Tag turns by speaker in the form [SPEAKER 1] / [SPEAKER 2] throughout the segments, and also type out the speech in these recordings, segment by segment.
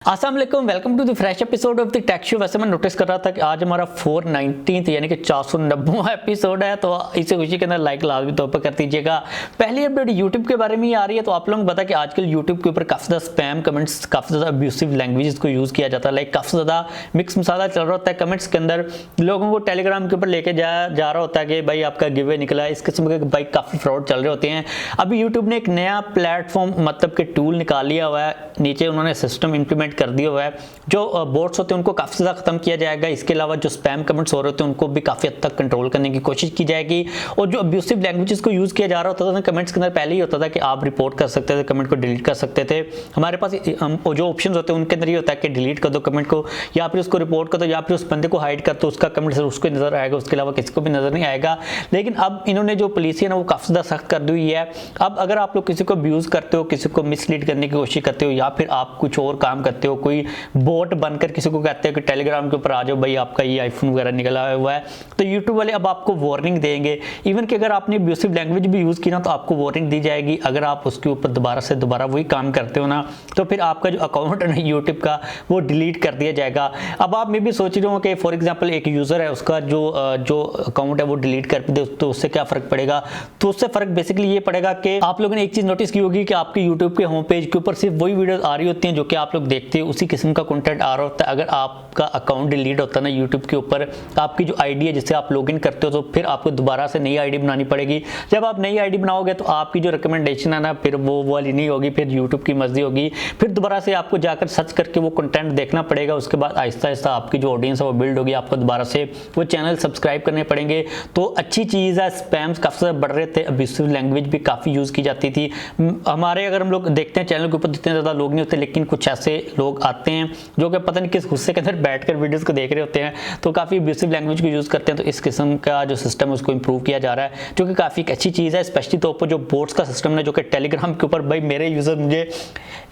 [SPEAKER 1] अस्सलाम वालेकुम, welcome to the fresh episode of the tech show. वैसे मैं नोटिस कर रहा था कि आज हमारा 419 यानी कि 490वां एपिसोड है, तो इसे खुशी के अंदर लाइक लाजमी तौर पर कर दीजिएगा। पहली अपडेट यूट्यूब के बारे में ही आ रही है। तो आप लोगों को पता है कि आजकल यूट्यूब के ऊपर काफ़ी ज़्यादा स्पैम कमेंट्स, काफ़ी ज़्यादा अब्यूसिव लैंग्वेज को यूज़ किया जाता है। लाइक काफ़ी ज़्यादा मिक्स मसाला चल रहा होता है कमेंट्स के अंदर। लोगों को टेलीग्राम के ऊपर लेके जा रहा होता है कि भाई आपका गिव अवे निकला है। इस किस्म के भाई काफ़ी फ्रॉड चल रहे होते हैं। अभी यूट्यूब ने एक नया प्लेटफॉर्म मतलब कि टूल निकाल लिया हुआ है, नीचे उन्होंने सिस्टम इंप्लीमेंट कर दिया हुआ है। जो बोट्स होते हैं उनको काफ़ी ज़्यादा खत्म किया जाएगा। इसके अलावा जो स्पैम कमेंट्स हो रहे होते हैं उनको भी काफ़ी हद तक कंट्रोल करने की कोशिश की जाएगी। और जो अब्यूसिव लैंग्वेजेस को यूज़ किया जा रहा होता था कमेंट्स के अंदर, पहले ही होता था कि आप रिपोर्ट कर सकते थे, कमेंट को डिलीट कर सकते थे। हमारे पास जो ऑप्शन होते हैं उनके अंदर ये होता है कि डिलीट कर दो कमेंट को, या फिर उसको रिपोर्ट कर दो, या फिर उस बंदे को हाइड कर दो, उसका कमेंट सिर्फ उसको नजर आएगा, उसके अलावा किसी को भी नजर नहीं आएगा। लेकिन अब इन्होंने जो पॉलिसी है ना वो काफ़ी ज़्यादा सख्त कर दी हुई है। अब अगर आप लोग किसी को अब्यूज़ करते हो, किसी को मिसलीड करने की कोशिश करते हो, या फिर आप कुछ और काम करते हो, कोई बोट बनकर किसी को कहते हो कि टेलीग्राम के ऊपर आ जाओ भाई आपका ये आईफोन वगैरह निकला हुआ है, तो यूट्यूब वाले अब आपको वार्निंग देंगे। इवन कि अगर आपने अब्यूसिव लैंग्वेज भी यूज़ की ना तो आपको वार्निंग दी जाएगी। अगर आप उसके ऊपर दोबारा वही काम करते हो ना तो फिर आपका जो अकाउंट है ना यूट्यूब का वो डिलीट कर दिया जाएगा। अब आप में भी सोच रहे हो कि फॉर एग्जाम्पल एक यूज़र है, उसका जो अकाउंट है वो डिलीट कर दे तो उससे क्या फ़र्क पड़ेगा। तो उससे फ़र्क बेसिकली ये पड़ेगा कि आप लोगों ने एक चीज़ नोटिस की होगी कि आपके यूट्यूब के होम पेज के ऊपर सिर्फ वही वीडियोज़ आ रही होती हैं जो कि आप लोग देखते हो, उसी किस्म का कंटेंट आ रहा होता है। अगर आपका अकाउंट डिलीट होता है ना यूट्यूब के ऊपर, आपकी जो आईडी है जिससे आप लॉगिन करते हो, तो फिर आपको दोबारा से नई आईडी बनानी पड़ेगी। जब आप नई आईडी बनाओगे तो आपकी जो रिकमेंडेशन है ना फिर वो वाली नहीं होगी, फिर यूट्यूब की मर्जी होगी। फिर दोबारा से आपको जाकर सर्च करके वो कंटेंट देखना पड़ेगा। उसके बाद आहिस्ता आहिस्ता आपकी जो ऑडियंस है वो बिल्ड होगी, आपको दोबारा से वो चैनल सब्सक्राइब करने पड़ेंगे। तो अच्छी चीज़ है, स्पैम्स काफ़ी ज़्यादा बढ़ रहे थे, अब्यूसिव लैंग्वेज भी काफ़ी यूज़ की जाती थी। हमारे अगर हम लोग देखते हैं चैनल के ऊपर इतने ज़्यादा लोग नहीं होते, लेकिन कुछ ऐसे लोग आते हैं जो कि पता नहीं किस गुस्से के अंदर बैठकर वीडियोस को देख रहे होते हैं, तो काफ़ी अब्यूसिव लैंग्वेज को यूज़ करते हैं। तो इस किस्म का जो सिस्टम है उसको इंप्रूव किया जा रहा है, जो कि काफ़ी अच्छी चीज़ है। स्पेशली तौर पर जो बोट्स का सिस्टम है, जो कि टेलीग्राम के ऊपर भाई मेरे यूज़र मुझे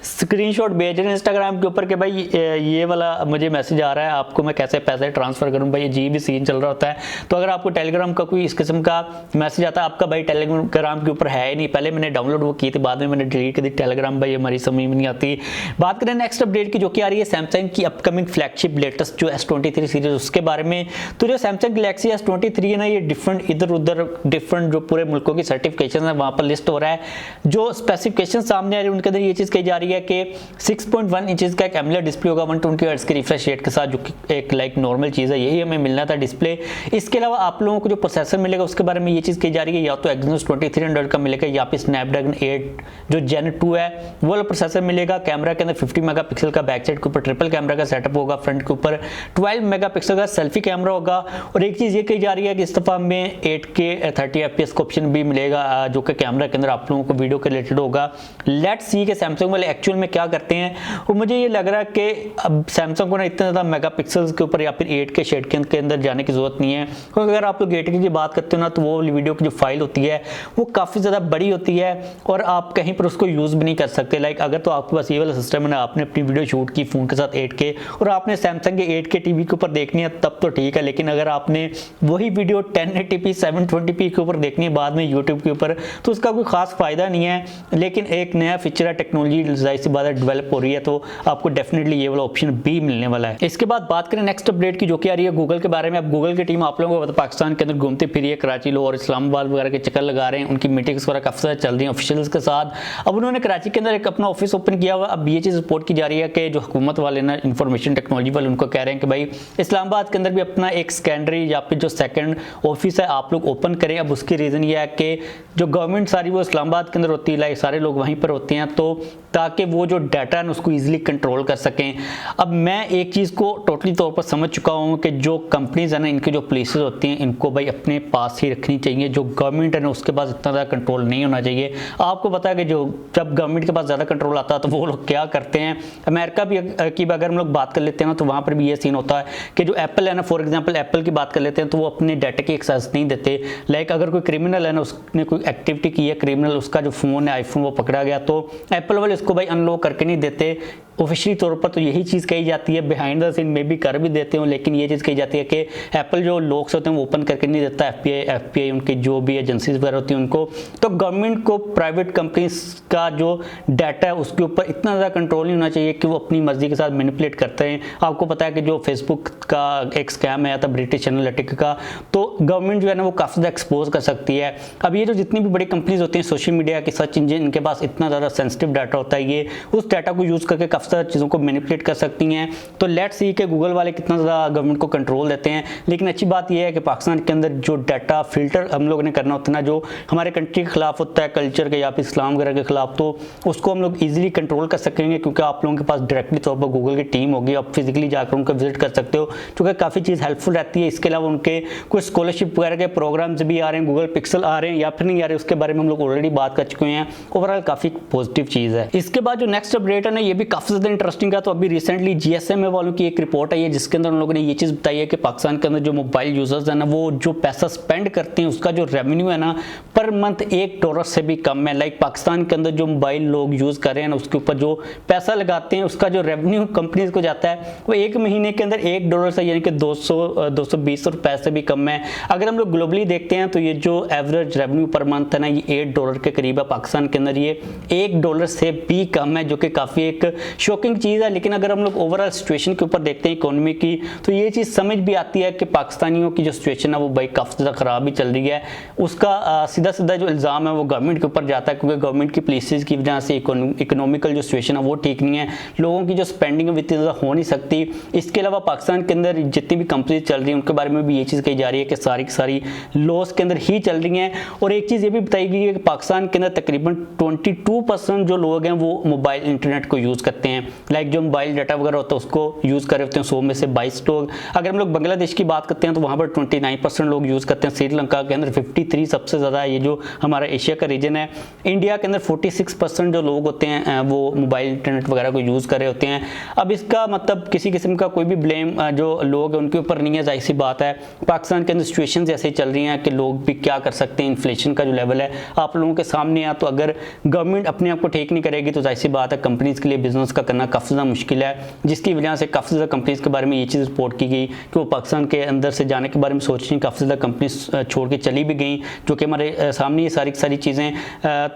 [SPEAKER 1] स्क्रीनशॉट भेज रहे हैं इंस्टाग्राम के ऊपर कि भाई ये वाला मुझे मैसेज आ रहा है, आपको मैं कैसे पैसे ट्रांसफ़र करूँ। भाई अजीब ही सीन चल रहा होता है। तो अगर आपको टेलीग्राम का कोई इस किस्म का मैसेज आता है, आपका भाई टेलीग्राम के ऊपर है ही नहीं, पहले मैंने डाउनलोड वो की थी, बाद में मैंने डिलीट कर दी। टेलीग्राम भाई हमारी समझ में नहीं आती। बात करें नेक्स्ट अपडेट की, जो कि आ रही है सैमसंग की अपकमिंग फ्लैगशिप लेटेस्ट जो S23 सीरीज उसके बारे में। तो जो सैमसंग गैलेक्सी S23 है ना, ये डिफरेंट इधर उधर डिफरेंट जो पूरे मुल्कों की सर्टिफिकेशन है वहाँ पर लिस्ट हो रहा है। जो स्पेसिफिकेशन सामने आ रही है उनके अंदर ये चीज़ कही जा रही है कि 6.1 इंचेस का एक एमोलेड डिस्प्ले होगा 120 हर्ट्ज के रिफ्रेश रेट के साथ, जो कि एक लाइक नॉर्मल चीज़ है, यही हमें मिलना था डिस्प्ले। इसके अलावा आप लोगों को जो प्रोसेसर मिलेगा उसके बारे में ये चीज़ कही जा रही है, या तो Exynos 2300 का मिलेगा, या फिर स्नैपड्रैगन 8 जो Gen 2 है वो वाला प्रोसेसर मिलेगा। कैमरा के अंदर 50 मेगापिक्सल का बैक साइड के ऊपर ट्रिपल कैमरा का सेटअप होगा, फ्रंट के ऊपर 12 मेगापिक्सल का सेल्फी कैमरा होगा। और एक चीज़ ये कही जा रही है कि इस दफ़ा में 8K 30 FPS का ऑप्शन भी मिलेगा, जो कि कैमरा के अंदर आप लोगों को वीडियो के रिलेटेड होगा। लेट्स सी कि सैमसंग वाले एक्चुअल में क्या करते हैं। और मुझे ये लग रहा है कि अब सैमसंग को ना इतने ज़्यादा मेगापिक्सल्स के ऊपर या फिर 8K शेड के अंदर जाने की जरूरत नहीं है, क्योंकि अगर आप लोग 8K की बात करते हो ना तो वो वीडियो की जो फाइल होती है वो काफ़ी ज़्यादा बड़ी होती है और आप कहीं पर उसको यूज़ भी नहीं कर सकते। लाइक अगर तो आपके पास ये वाला सिस्टम है ना, आपने अपनी वीडियो शूट की फ़ोन के साथ 8K और आपने सैमसंग के 8K टीवी के ऊपर देखनी है तब तो ठीक है, लेकिन अगर आपने वही वीडियो 1080p 720p के ऊपर देखनी है बाद में यूट्यूब के ऊपर, तो उसका कोई खास फ़ायदा नहीं है। लेकिन एक नया फीचर है, टेक्नोलॉजी जाहिर सी बात है डेवलप हो रही है, तो आपको डेफिनेटली ये वाला ऑप्शन भी मिलने वाला है। इसके बाद बात करें नेक्स्ट अपडेट की, जो कि आ रही है गूगल के बारे में। अब गूगल की टीम आप लोगों को पाकिस्तान के अंदर घूमती फिरी है, कराची और इस्लामाबाद वगैरह के चक्कर लगा रहे हैं, उनकी मीटिंग्स वगैरह काफ़ी ज़्यादा चल रही हैं ऑफिशियल्स के साथ। अब उन्होंने कराची के अंदर एक अपना ऑफिस ओपन किया हुआ। अब ये चीज़ रिपोर्ट की जा रही है कि जो हुकूमत वाले ना इंफॉर्मेशन टेक्नोलॉजी वाले उनको कह रहे हैं कि भाई इस्लामाबाद के अंदर भी अपना एक सेकेंडरी या फिर जो सेकंड ऑफिस है आप लोग ओपन करें। अब उसकी रीज़न ये है कि जो गवर्नमेंट सारी वो इस्लामाबाद के अंदर होती है, लाइक सारे लोग वहीं पर होते हैं, तो ताकि वो जो डाटा है उसको ईजिली कंट्रोल कर सकें। अब मैं एक चीज़ को टोटली तौर पर समझ चुका हूँ कि जो कंपनीज है ना, इनकी जो पुलिसेस होती हैं इनको भाई अपने पास ही रखनी चाहिए। जो गवर्नमेंट है ना उसके पास इतना ज़्यादा कंट्रोल नहीं होना चाहिए। आपको पता है कि जो जब गवर्नमेंट के पास ज़्यादा कंट्रोल आता है तो वो लोग क्या करते हैं। अमेरिका भी की अगर हम लोग बात कर लेते हैं ना तो वहाँ पर भी ये सीन होता है कि जो एप्पल है ना, फॉर एग्जाम्पल एप्पल की बात कर लेते हैं तो वो अपने डाटा की एक्सेस नहीं देते। लाइक अगर कोई क्रिमिनल है ना, उसने कोई एक्टिविटी की है क्रिमिनल, उसका जो फ़ोन है आईफोन वो पकड़ा गया, तो एप्पल वाले उसको भाई अनलॉक करके नहीं देते। ऑफिशियली तौर पर तो यही चीज़ कही जाती है, बिहाइंड द सीन में भी कर भी देते हो, लेकिन ये चीज़ कही जाती है कि एप्पल जो लॉक्स होते हैं वो ओपन करके नहीं देता। एफपीआई उनकी जो भी एजेंसीज वगैरह होती हैं उनको। तो गवर्नमेंट को प्राइवेट कंपनीज का जो डाटा है उसके ऊपर इतना ज़्यादा कंट्रोल नहीं होना चाहिए कि वो अपनी मर्जी के साथ मैनिपुलेट करते हैं। आपको पता है कि जो फेसबुक का एक स्कैम आया था ब्रिटिश एनालिटिका का, तो गवर्नमेंट जो है ना वो काफ़ी ज़्यादा एक्सपोज कर सकती है। अब ये जो जितनी भी बड़ी कंपनीज होती हैं सोशल मीडिया की, सर्च इंजन, इनके पास इतना ज़्यादा सेंसिटिव डाटा होता है, ये उस डाटा को यूज़ करके काफ़ी सारी चीज़ों को मैनिपुलेट कर सकती हैं। तो लेट्स सी कि गूगल वाले कितना ज़्यादा गवर्नमेंट को कंट्रोल देते हैं। लेकिन अच्छी बात यह है कि पाकिस्तान के अंदर जो डाटा फिल्टर हम लोग ने करना होता है ना, जो हमारे कंट्री के खिलाफ होता है, कल्चर के या फिर इस्लाम वगैरह के खिलाफ, तो उसको हम लोग ईजिली कंट्रोल कर सकेंगे, क्योंकि आप लोगों के पास डायरेक्टली तौर पर गूगल की टीम होगी। आप फिजिकली जाकर उनको विजिट कर सकते हो, क्योंकि काफ़ी चीज़ हेल्पफुल रहती है। इसके अलावा उनके कुछ स्कॉलरशिप वगैरह के प्रोग्राम्स भी आ रहे हैं, गूगल पिक्सल आ रहे हैं या फिर नहीं आ रहे, उसके बारे में हम लोग ऑलरेडी बात कर चुके हैं। ओवरऑल काफ़ी पॉजिटिव चीज़ है। इसके बाद जो नेक्स्ट अपडेट है ना, ये भी काफ़ी ज़्यादा इंटरेस्टिंग है। तो अभी रिसेंटली GSMA वालों की एक रिपोर्ट आई है, जिसके अंदर उन लोगों ने ये चीज़ बताई है कि पाकिस्तान के अंदर जो मोबाइल यूजर्स है ना, वो जो पैसा स्पेंड करते हैं उसका जो रेवेन्यू है ना पर मंथ $1 से भी कम है। लाइक पाकिस्तान के अंदर जो मोबाइल लोग यूज़ कर रहे हैं ना, उसके ऊपर जो पैसा लगाते हैं उसका जो रेवेन्यू कंपनीज को जाता है वो एक महीने के अंदर $1 से यानी कि 220 रुपए से भी कम है। अगर हम लोग ग्लोबली देखते हैं तो ये जो एवरेज रेवेन्यू पर मंथ है ना, ये $8 के करीब है। पाकिस्तान के अंदर ये $1 से भी कम है, जो कि काफ़ी एक शॉकिंग चीज़ है। लेकिन अगर हम लोग ओवरऑल सिचुएशन के ऊपर देखते हैं इकोनॉमी की, तो ये चीज़ समझ भी आती है कि पाकिस्तानियों की जो सिचुएशन है वो भाई काफ़ी ज़्यादा ख़राब ही चल रही है। उसका सीधा सीधा जो इल्ज़ाम है वो गवर्नमेंट के ऊपर जाता है, क्योंकि गवर्नमेंट की पॉलिसीज़ की वजह से इकोनॉमिकल जो सिचुएशन है वो ठीक नहीं है। लोगों की जो स्पेंडिंग है इतनी ज़्यादा हो नहीं सकती। इसके अलावा पाकिस्तान के अंदर जितनी भी कंपनीज चल रही हैं उनके बारे में भी ये चीज़ कही जा रही है कि सारी की सारी लॉस के अंदर ही चल रही हैं। और एक चीज़ ये भी बताई गई है कि पाकिस्तान के अंदर तकरीबन 22% जो लोग हैं वो मोबाइल इंटरनेट को यूज़ करते हैं। लाइक जो मोबाइल डाटा वगैरह होता है उसको यूज़ कर रहे होते हैं 100 में से 22 लोग। अगर हम लोग बांग्लादेश की बात करते हैं तो वहाँ पर 29% लोग यूज़ करते हैं। श्रीलंका के अंदर 53 सबसे ज़्यादा है, ये जो हमारा एशिया का रीजन है। इंडिया के अंदर 46% जो लोग होते हैं वो मोबाइल इंटरनेट वगैरह को यूज़ कर रहे होते हैं। अब इसका मतलब किसी किस्म का कोई भी ब्लेम जो लोग हैं उनके ऊपर नहीं है, जाहिर सी बात है। पाकिस्तान के अंदर सिचुएशन ऐसे ही चल रही हैं कि लोग भी क्या कर सकते हैं। इन्फ्लेशन का जो लेवल है आप लोगों के सामने है, तो अगर गवर्नमेंट अपने आप को ठीक नहीं करेगी तो जाहिर सी बात है कंपनीज के लिए बिजनेस का करना काफ़ी ज़्यादा मुश्किल है। जिसकी वजह से काफ़ी ज़्यादा कंपनीज के बारे में ये चीज़ रिपोर्ट की गई कि वो पाकिस्तान के अंदर से जाने के बारे में सोच रही हैं। काफ़ी ज़्यादा कंपनीज छोड़ के चली भी गई, जो कि हमारे सामने ये सारी चीज़ें।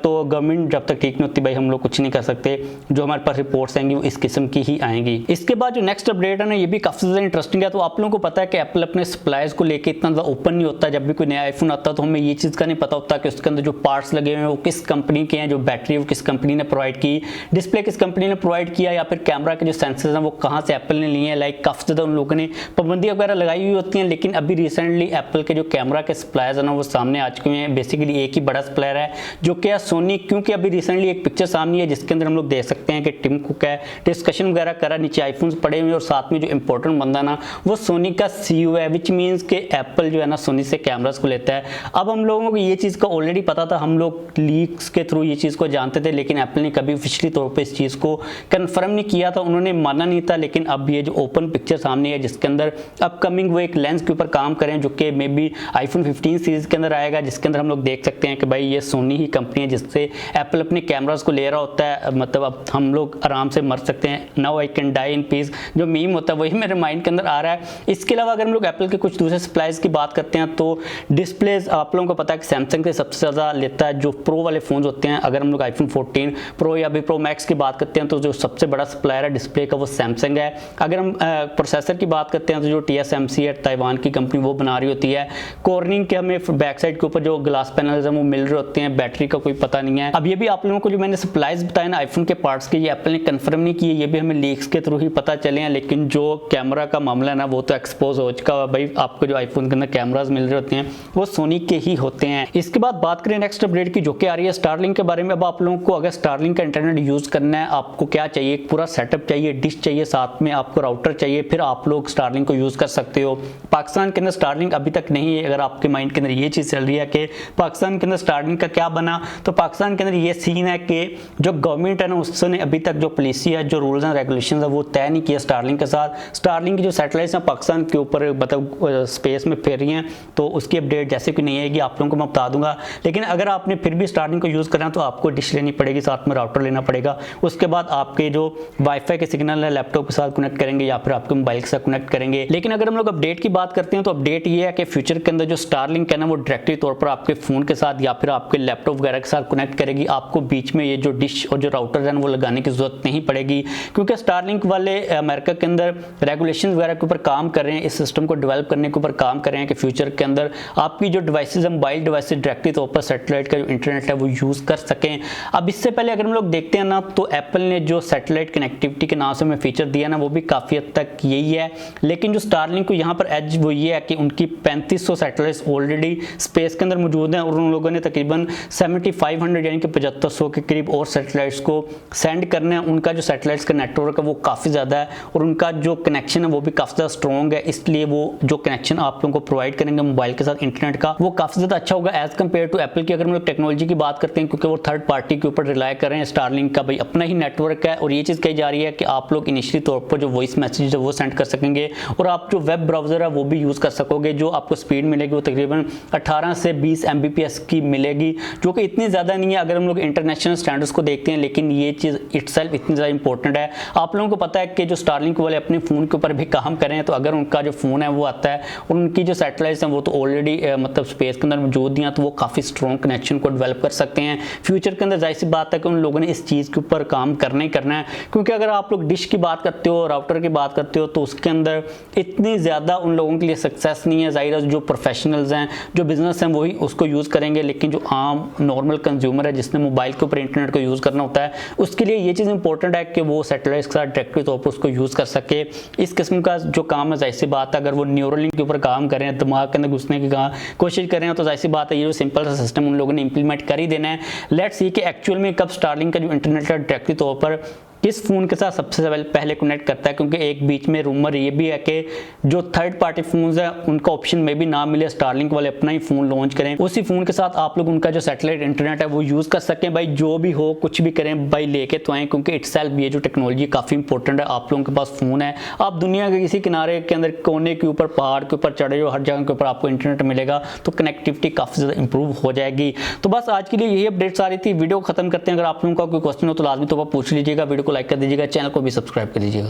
[SPEAKER 1] तो गवर्नमेंट जब तक ठीक नहीं होती भाई हम लोग कुछ नहीं कर सकते। जो हमारे पास रिपोर्ट्स आएंगी वो इस किस्म की ही आएंगी। इसके बाद जो नेक्स्ट अपडेट है ना, ये भी काफ़ी ज़्यादा इंटरेस्टिंग है। तो आप लोगों को पता है कि एप्पल अपने सप्लायर्स को लेकर इतना ज़्यादा ओपन नहीं होता। जब भी कोई नया आईफोन आता है तो हमें ये चीज़ का नहीं पता होता कि उसके अंदर जो पार्ट्स लगे हुए हैं वो किस कंपनी के हैं, जो बैटरी वो किस कंपनी ने प्रोवाइड की, डिस्प्ले किस कंपनी ने प्रोवाइड किया, या फिर कैमरा के जो सेंसर्स हैं वो कहाँ से एप्पल ने लिए हैं। लाइक काफ़ी ज़्यादा उन लोगों ने पाबंदियाँ वगैरह लगाई हुई होती हैं। लेकिन अभी रिसेंटली एप्पल के जो कैमरा के सप्लायर्स हैं ना वो सामने आ चुके हैं। बेसिकली एक ही बड़ा सप्लायर है जो कि सोनी, क्योंकि अभी रिसेंटली एक पिक्चर सामने है जिसके अंदर हम लोग देख सकते हैं कि टिम कुक है, डिस्कशन वगैरह करा, नीचे आईफोन्स पड़े हुए और साथ में जो इंपॉर्टेंट बंदा ना वो सोनी का CEO है, विच मीन्स कि एप्पल जो है ना सोनी से कैमरास को लेता है। अब हम लोगों को ये चीज़ का ऑलरेडी पता था, हम लोग लीक्स के थ्रू ये चीज़ को जानते थे, लेकिन एप्पल ने कभी ऑफिशियली तौर पे इस चीज़ को कंफर्म नहीं किया था, उन्होंने माना नहीं था। लेकिन अब ये जो ओपन पिक्चर सामने है जिसके अंदर अपकमिंग वो एक लेंस के ऊपर काम करें, जो कि मे बी आईफोन 15 सीरीज के अंदर आएगा, जिसके अंदर हम लोग देख सकते हैं कि भाई ये सोनी ही कंपनी है जिससे एप्पल अपने कैमरास को ले रहा होता है। मतलब अब हम लोग आराम से मर सकते हैं। Now I can die in peace जो मीम होता है वही मेरे माइंड के अंदर आ रहा है। इसके अलावा अगर हम लोग एप्पल के कुछ दूसरे सप्लायर्स की बात करते हैं तो डिस्प्लेज आप लोगों को पता है कि सैमसंग से सबसे ज़्यादा लेता है जो प्रो वाले फ़ोन होते हैं। अगर हम लोग आईफोन 14 प्रो या भी प्रो मैक्स की बात करते हैं तो जो सबसे बड़ा सप्लायर है डिस्प्ले का वो सैमसंग है। अगर हम प्रोसेसर की बात करते हैं तो जो TSMC है ताइवान की कंपनी वो बना रही होती है। कॉर्निंग के हमें बैक साइड के ऊपर जो ग्लास पैनल्स हैं वो मिल रहे होते हैं। बैटरी का कोई पता नहीं है। अब ये भी आप लोगों को जो मैंने सप्लाईज बताया ना आईफोन के पार्ट्स के, ये एप्पल ने कंफर्म नहीं किए, ये भी हमें लीक्स के थ्रू ही पता चले हैं। लेकिन जो कैमरा का मामला है ना वो तो एक्सपोज हो चुका है भाई। आपको जो आईफोन के अंदर कैमराज मिल रहे होते हैं वो सोनी के ही होते हैं। इसके बाद बात करें नेक्स्ट अपडेट की जो कि आ रही है स्टारलिंक के बारे में। अब आप लोगों को अगर स्टारलिंक का इंटरनेट यूज करना है, आपको क्या चाहिए, एक पूरा सेटअप चाहिए, डिश चाहिए, साथ में आपको राउटर चाहिए, फिर आप लोग स्टारलिंक को यूज कर सकते हो। पाकिस्तान के अंदर स्टारलिंक अभी तक नहीं है। अगर आपके माइंड के अंदर ये चीज चल रही है कि पाकिस्तान के अंदर स्टारलिंक का क्या बना, तो पाकिस्तान के अंदर ये सीन है कि जो गवर्नमेंट है ना उसने अभी तक जो पॉलिसी है, जो रूल्स एंड रेगुलेशंस है वो तय नहीं किया स्टारलिंक के साथ। स्टारलिंक की जो सैटेलाइट्स हैं पाकिस्तान के ऊपर मतलब स्पेस में फेर रही हैं, तो उसकी अपडेट जैसे कि नहीं आएगी आप लोगों को मैं बता दूंगा। लेकिन अगर आपने फिर भी स्टारलिंक को यूज़ करना है तो आपको डिश लेनी पड़ेगी, साथ में राउटर लेना पड़ेगा। उसके बाद आपके जो वाईफाई के सिग्नल है लैपटॉप के साथ कनेक्ट करेंगे या फिर आपके मोबाइल के साथ कनेक्ट करेंगे। लेकिन अगर हम लोग अपडेट की बात करते हैं तो अपडेट ये है कि फ्यूचर के अंदर जो स्टारलिंक है ना वो डायरेक्टली तौर पर आपके फ़ोन के साथ या फिर आपके लैपटॉप वगैरह के साथ कनेक्ट करेगी। आपको बीच में ये जो डिश और जो राउटर है वो लगाने की जरूरत नहीं पड़ेगी, क्योंकि स्टारलिंक वाले अमेरिका के अंदर रेगुलेशन वगैरह के ऊपर काम कर रहे हैं, इस सिस्टम को डेवलप करने के ऊपर काम कर रहे हैं कि फ्यूचर के अंदर आपकी जो डिवाइसेज है, मोबाइल डिवाइसेज डायरेक्टली तौर पर सैटेलाइट का जो इंटरनेट है वो यूज़ कर सकें। अब इससे पहले अगर हम लोग देखते हैं ना, तो एप्पल ने जो सैटेलाइट कनेक्टिविटी के नाम से हमें फीचर दिया ना, वो भी काफ़ी हद तक यही है। लेकिन जो स्टारलिंक को यहाँ पर एज वो ये है कि उनकी 3500 सैटेलाइट्स ऑलरेडी स्पेस के अंदर मौजूद हैं और उन लोगों ने तकरीबन 7500 यानी कि 7500 के करीब और सैटेलाइट्स को सेंड करना है। उनका जो सैटेलाइट्स का नेटवर्क है वो काफ़ी ज़्यादा है और उनका जो कनेक्शन है वो भी काफ़ी ज़्यादा स्ट्रॉन्ग है, इसलिए वो जो कनेक्शन आप लोगों को प्रोवाइड करेंगे मोबाइल के साथ इंटरनेट का, वो काफ़ी ज़्यादा अच्छा होगा एज़ कम्पेयर टू एप्पल की। अगर हम लोग टेक्नोलॉजी की बात करते हैं, क्योंकि वो थर्ड पार्टी के ऊपर रिलाय कर रहे हैं, स्टारलिंक का भाई अपना ही नेटवर्क है और ये चीज़ कही जा रही है कि आप लोग इनिशियली तौर पर जो वॉइस मैसेज है वो सेंड कर सकेंगे और आप जो वेब ब्राउज़र है वो भी यूज़ कर सकोगे। जो आपको स्पीड मिलेगी वो तकरीबन 18 से 20 Mbps की मिलेगी, जो कि इतनी ज़्यादा नहीं है अगर हम लोग इंटरनेशनल स्टैंडर्ड्स को देखते हैं, लेकिन ये चीज़ इटसेल्फ इतनी ज़्यादा इंपॉर्टेंट है। आप लोगों को पता है कि जो स्टारलिंक वाले अपने फ़ोन के ऊपर भी काम कर रहे हैं, तो अगर उनका जो फ़ोन है वो आता है और उनकी जो सैटेलाइट्स हैं वो तो ऑलरेडी मतलब स्पेस के अंदर मौजूद हैं, तो वो काफ़ी स्ट्रॉन्ग कनेक्शन को डेवलप कर सकते हैं फ्यूचर के अंदर। जाहिर सी बात है कि उन लोगों ने इस चीज़ के ऊपर काम करना ही करना है, क्योंकि अगर आप लोग डिश की बात करते हो, राउटर की बात करते हो, तो उसके अंदर इतनी ज़्यादा उन लोगों के लिए सक्सेस नहीं है। ज़ाहिर है जो प्रोफेशनल्स हैं, जो बिजनेस हैं, वही उसको यूज़ करेंगे, लेकिन जो आम नॉर्मल कंज्यूमर है जिसने मोबाइल के ऊपर इंटरनेट को यूज़ करना होता है, उसके लिए ये चीज़ इंपॉर्टेंट है कि वो सैटेलाइट के साथ डायरेक्टली तौर पर उसको यूज़ कर सके। इस किस्म का जो काम है, जाहिर सी बात है अगर वो न्यूरोलिंक के ऊपर काम कर रहे हैं, दिमाग के अंदर घुसने की कोशिश कर रहे हैं, तो जाहिर सी बात है ये जो सिंपल सा सिस्टम उन लोगों ने इंप्लीमेंट कर ही देना है। लेट्स सी कि एक्चुअल में कब स्टारलिंक का जो इंटरनेट है डायरेक्टली तौर पर किस फ़ोन के साथ सबसे पहले कनेक्ट करता है, क्योंकि एक बीच में रूमर ये भी है कि जो थर्ड पार्टी फ़ोन्स है उनका ऑप्शन में भी ना मिले, स्टारलिंक वाले अपना ही फ़ोन लॉन्च करें, उसी फ़ोन के साथ आप लोग उनका जो सैटेलाइट इंटरनेट है वो यूज़ कर सकें। भाई जो भी हो, कुछ भी करें भाई, लेके तो आएँ, क्योंकि इटसेल्फ ये जो टेक्नोलॉजी काफ़ी इंपॉर्टेंट है। आप लोगों के पास फ़ोन है, आप दुनिया के किसी किनारे के अंदर कोने के ऊपर, पहाड़ के ऊपर चढ़े हो, हर जगह के ऊपर आपको इंटरनेट मिलेगा, तो कनेक्टिविटी काफ़ी ज़्यादा इंप्रूव हो जाएगी। तो बस आज के लिए यही अपडेट्स आ रही थी, वीडियो खत्म करते हैं। अगर आप लोगों का कोई क्वेश्चन हो तो लाजमी तौर पर पूछ लीजिएगा, वीडियो को लाइक कर दीजिएगा, चैनल को भी सब्सक्राइब कर दीजिएगा।